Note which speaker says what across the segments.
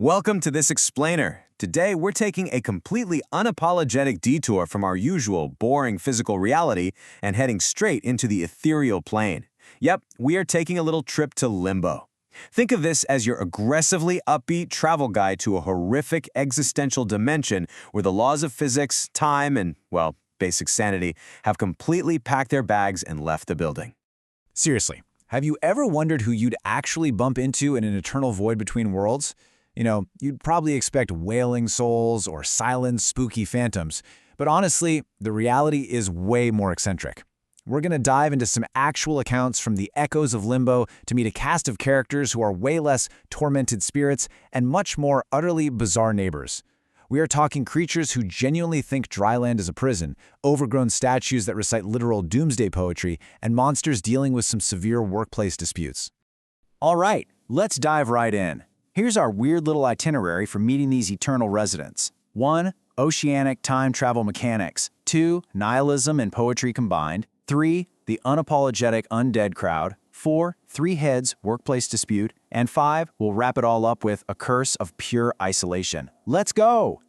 Speaker 1: Welcome to this explainer. Today, we're taking a completely unapologetic detour from our usual boring physical reality and heading straight into the ethereal plane. Yep, we are taking a little trip to Limbo. Think of this as your aggressively upbeat travel guide to a horrific existential dimension where the laws of physics, time, and, well, basic sanity have completely packed their bags and left the building.
Speaker 2: Seriously, have you ever wondered who you'd actually bump into in an eternal void between worlds? You'd probably expect wailing souls or silent, spooky phantoms. But honestly, the reality is way more eccentric. We're going to dive into some actual accounts from the echoes of Limbo to meet a cast of characters who are way less tormented spirits and much more utterly bizarre neighbors. We are talking creatures who genuinely think dry land is a prison, overgrown statues that recite literal doomsday poetry, and monsters dealing with some severe workplace disputes. All right, let's dive right in. Here's our weird little itinerary for meeting these eternal residents. 1. Oceanic time travel mechanics. 2. Nihilism and poetry combined. 3. The unapologetic undead crowd. 4. Three heads, workplace dispute. And 5. We'll wrap it all up with a curse of pure isolation. Let's go!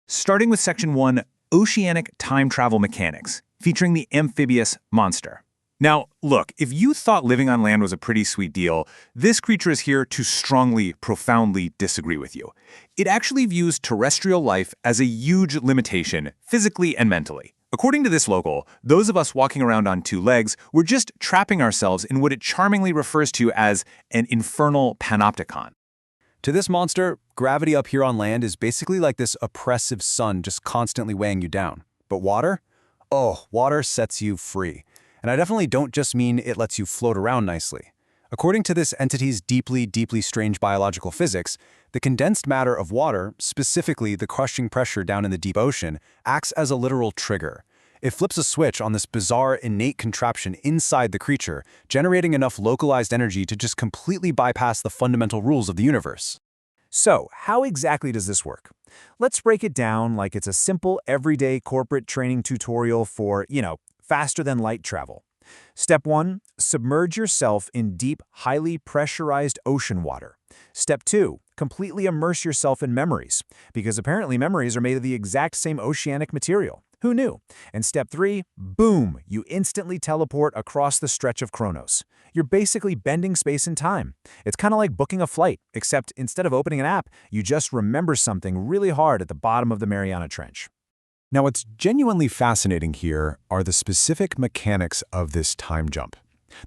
Speaker 3: Starting with Section 1, Oceanic Time Travel Mechanics, featuring the amphibious monster. Now, look, if you thought living on land was a pretty sweet deal, this creature is here to strongly, profoundly disagree with you. It actually views terrestrial life as a huge limitation, physically and mentally. According to this local, those of us walking around on two legs, we're just trapping ourselves in what it charmingly refers to as an infernal panopticon.
Speaker 4: To this monster, gravity up here on land is basically like this oppressive sun just constantly weighing you down. But water? Oh, water sets you free. And I definitely don't just mean it lets you float around nicely. According to this entity's deeply, deeply strange biological physics, the condensed matter of water, specifically the crushing pressure down in the deep ocean, acts as a literal trigger. It flips a switch on this bizarre, innate contraption inside the creature, generating enough localized energy to just completely bypass the fundamental rules of the universe.
Speaker 2: So, how exactly does this work? Let's break it down like it's a simple, everyday corporate training tutorial for, faster-than-light travel. Step 1. Submerge yourself in deep, highly pressurized ocean water. Step 2. Completely immerse yourself in memories, because apparently memories are made of the exact same oceanic material. Who knew? And step 3, boom, you instantly teleport across the stretch of Chronos. You're basically bending space and time. It's kind of like booking a flight, except instead of opening an app, you just remember something really hard at the bottom of the Mariana Trench.
Speaker 4: Now, what's genuinely fascinating here are the specific mechanics of this time jump.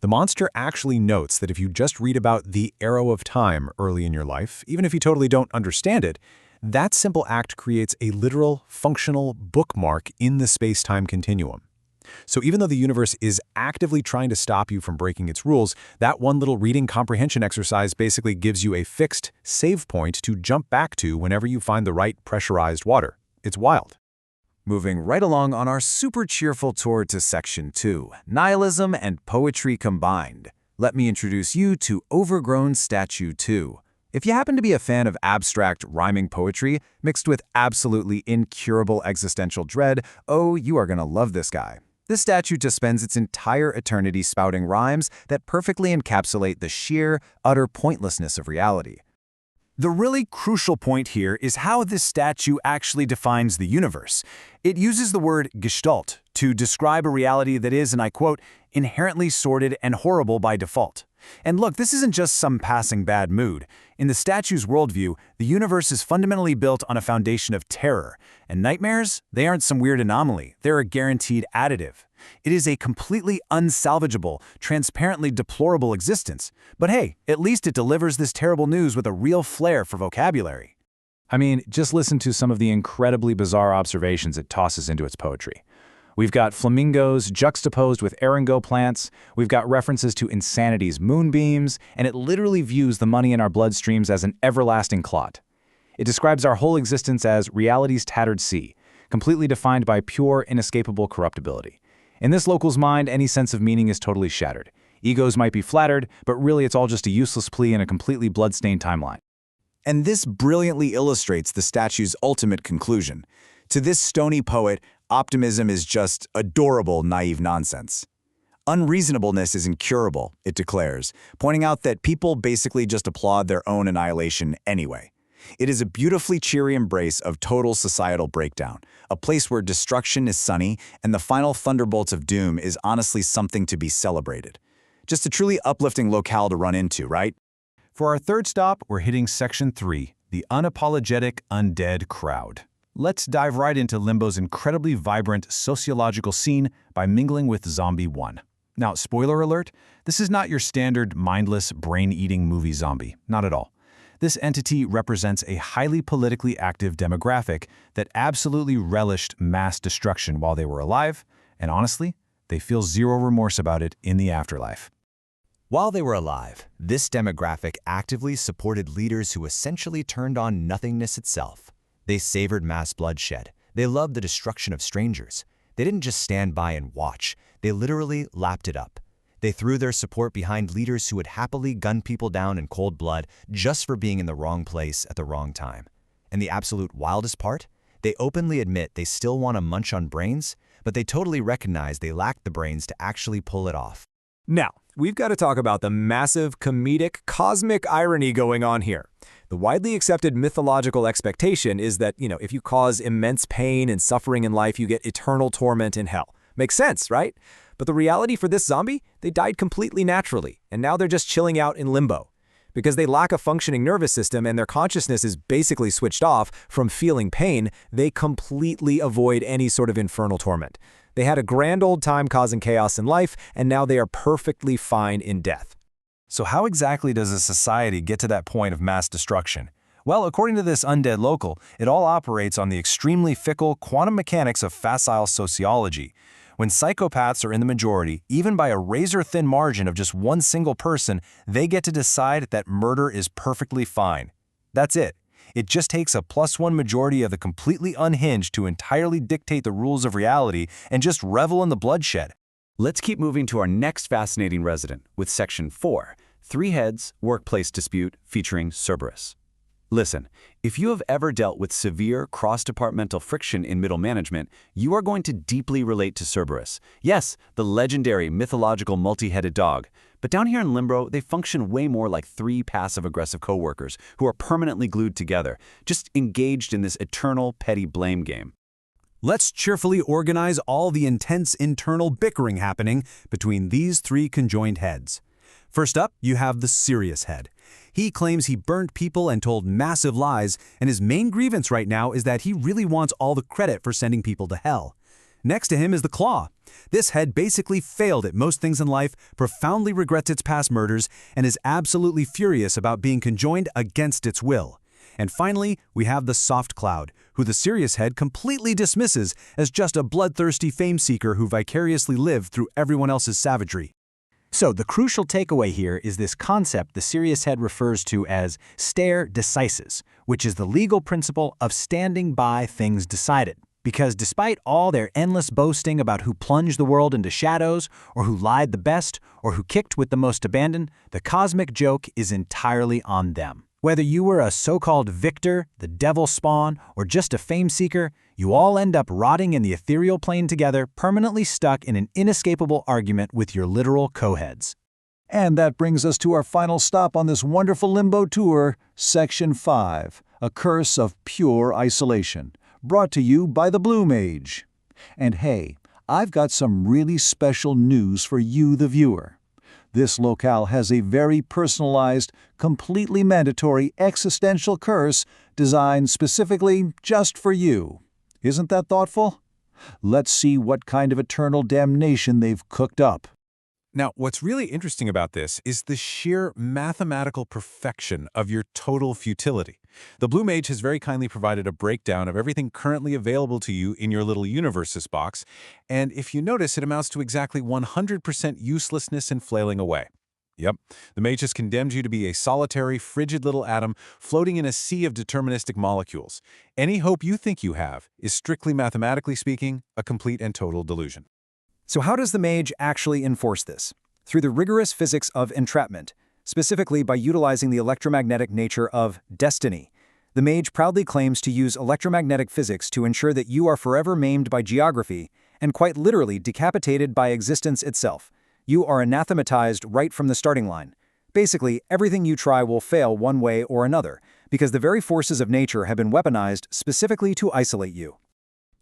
Speaker 4: The monster actually notes that if you just read about the arrow of time early in your life, even if you totally don't understand it, that simple act creates a literal, functional bookmark in the space-time continuum. So even though the universe is actively trying to stop you from breaking its rules, that one little reading comprehension exercise basically gives you a fixed save point to jump back to whenever you find the right pressurized water. It's wild.
Speaker 2: Moving right along on our super cheerful tour to Section 2, Nihilism and Poetry Combined. Let me introduce you to Overgrown Statue 2. If you happen to be a fan of abstract, rhyming poetry mixed with absolutely incurable existential dread, oh, you are going to love this guy. This statue just spends its entire eternity spouting rhymes that perfectly encapsulate the sheer, utter pointlessness of reality. The really crucial point here is how this statue actually defines the universe. It uses the word Gestalt to describe a reality that is, and I quote, inherently sordid and horrible by default. And look, this isn't just some passing bad mood. In the statue's worldview, the universe is fundamentally built on a foundation of terror. And nightmares? They aren't some weird anomaly. They're a guaranteed additive. It is a completely unsalvageable, transparently deplorable existence. But hey, at least it delivers this terrible news with a real flair for vocabulary.
Speaker 3: I mean, just listen to some of the incredibly bizarre observations it tosses into its poetry. We've got flamingos juxtaposed with eryngo plants, we've got references to insanity's moonbeams, and it literally views the money in our bloodstreams as an everlasting clot. It describes our whole existence as reality's tattered sea, completely defined by pure, inescapable corruptibility. In this local's mind, any sense of meaning is totally shattered. Egos might be flattered, but really it's all just a useless plea in a completely blood-stained timeline.
Speaker 2: And this brilliantly illustrates the statue's ultimate conclusion. To this stony poet, optimism is just adorable, naive nonsense. Unreasonableness is incurable, it declares, pointing out that people basically just applaud their own annihilation anyway. It is a beautifully cheery embrace of total societal breakdown, a place where destruction is sunny and the final thunderbolts of doom is honestly something to be celebrated. Just a truly uplifting locale to run into, right?
Speaker 4: For our third stop, we're hitting Section 3, the unapologetic undead crowd. Let's dive right into Limbo's incredibly vibrant sociological scene by mingling with Zombie 1. Now, spoiler alert, this is not your standard mindless, brain-eating movie zombie, not at all. This entity represents a highly politically active demographic that absolutely relished mass destruction while they were alive, and honestly, they feel zero remorse about it in the afterlife.
Speaker 2: While they were alive, this demographic actively supported leaders who essentially turned on nothingness itself. They savored mass bloodshed. They loved the destruction of strangers. They didn't just stand by and watch. They literally lapped it up. They threw their support behind leaders who would happily gun people down in cold blood just for being in the wrong place at the wrong time. And the absolute wildest part? They openly admit they still want to munch on brains, but they totally recognize they lack the brains to actually pull it off.
Speaker 5: Now, we've got to talk about the massive, comedic, cosmic irony going on here. The widely accepted mythological expectation is that, if you cause immense pain and suffering in life, you get eternal torment in hell. Makes sense, right? But the reality for this zombie, they died completely naturally, and now they're just chilling out in limbo. Because they lack a functioning nervous system and their consciousness is basically switched off from feeling pain, they completely avoid any sort of infernal torment. They had a grand old time causing chaos in life, and now they are perfectly fine in death.
Speaker 4: So how exactly does a society get to that point of mass destruction? Well, according to this undead local, it all operates on the extremely fickle quantum mechanics of facile sociology. When psychopaths are in the majority, even by a razor-thin margin of just one single person, they get to decide that murder is perfectly fine. That's it. It just takes a +1 majority of the completely unhinged to entirely dictate the rules of reality and just revel in the bloodshed.
Speaker 6: Let's keep moving to our next fascinating resident with Section 4, 3 Heads, Workplace Dispute featuring Cerberus. Listen, if you have ever dealt with severe cross-departmental friction in middle management, you are going to deeply relate to Cerberus. Yes, the legendary mythological multi-headed dog. But down here in Limbo, they function way more like 3 passive-aggressive coworkers who are permanently glued together, just engaged in this eternal petty blame game.
Speaker 4: Let's cheerfully organize all the intense internal bickering happening between these 3 conjoined heads. First up, you have the serious head. He claims he burnt people and told massive lies, and his main grievance right now is that he really wants all the credit for sending people to hell. Next to him is the Claw. This head basically failed at most things in life, profoundly regrets its past murders, and is absolutely furious about being conjoined against its will. And finally, we have the Soft Cloud, who the serious head completely dismisses as just a bloodthirsty fame-seeker who vicariously lived through everyone else's savagery.
Speaker 1: So the crucial takeaway here is this concept the serious head refers to as stare decisis, which is the legal principle of standing by things decided. Because despite all their endless boasting about who plunged the world into shadows, or who lied the best, or who kicked with the most abandon, the cosmic joke is entirely on them. Whether you were a so-called victor, the devil spawn, or just a fame seeker, you all end up rotting in the ethereal plane together, permanently stuck in an inescapable argument with your literal co-heads.
Speaker 7: And that brings us to our final stop on this wonderful Limbo tour, Section 5, A Curse of Pure Isolation, brought to you by the Blue Mage. And hey, I've got some really special news for you, the viewer. This locale has a very personalized, completely mandatory existential curse designed specifically just for you. Isn't that thoughtful? Let's see what kind of eternal damnation they've cooked up.
Speaker 4: Now, what's really interesting about this is the sheer mathematical perfection of your total futility. The Blue Mage has very kindly provided a breakdown of everything currently available to you in your little universes box, and if you notice, it amounts to exactly 100% uselessness and flailing away. Yep, the Mage has condemned you to be a solitary, frigid little atom floating in a sea of deterministic molecules. Any hope you think you have is, strictly mathematically speaking, a complete and total delusion.
Speaker 5: So how does the Mage actually enforce this? Through the rigorous physics of entrapment, specifically by utilizing the electromagnetic nature of destiny. The Mage proudly claims to use electromagnetic physics to ensure that you are forever maimed by geography and quite literally decapitated by existence itself. You are anathematized right from the starting line. Basically, everything you try will fail one way or another, because the very forces of nature have been weaponized specifically to isolate you.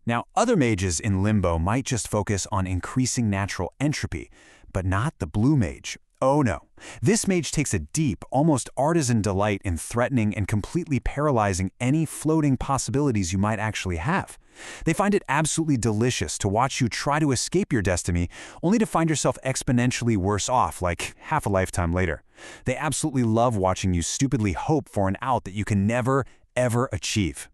Speaker 2: Now, other mages in Limbo might just focus on increasing natural entropy, but not the blue mage. Oh no. This mage takes a deep, almost artisan delight in threatening and completely paralyzing any floating possibilities you might actually have. They find it absolutely delicious to watch you try to escape your destiny, only to find yourself exponentially worse off, like half a lifetime later. They absolutely love watching you stupidly hope for an out that you can never, ever achieve.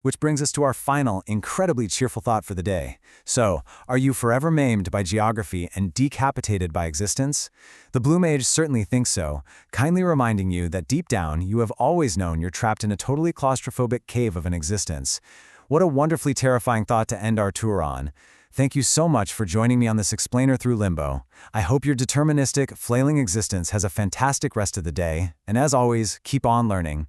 Speaker 5: Which brings us to our final, incredibly cheerful thought for the day. So, are you forever maimed by geography and decapitated by existence? The Blue Mage certainly thinks so, kindly reminding you that deep down, you have always known you're trapped in a totally claustrophobic cave of an existence. What a wonderfully terrifying thought to end our tour on. Thank you so much for joining me on this explainer through Limbo. I hope your deterministic, flailing existence has a fantastic rest of the day, and as always, keep on learning.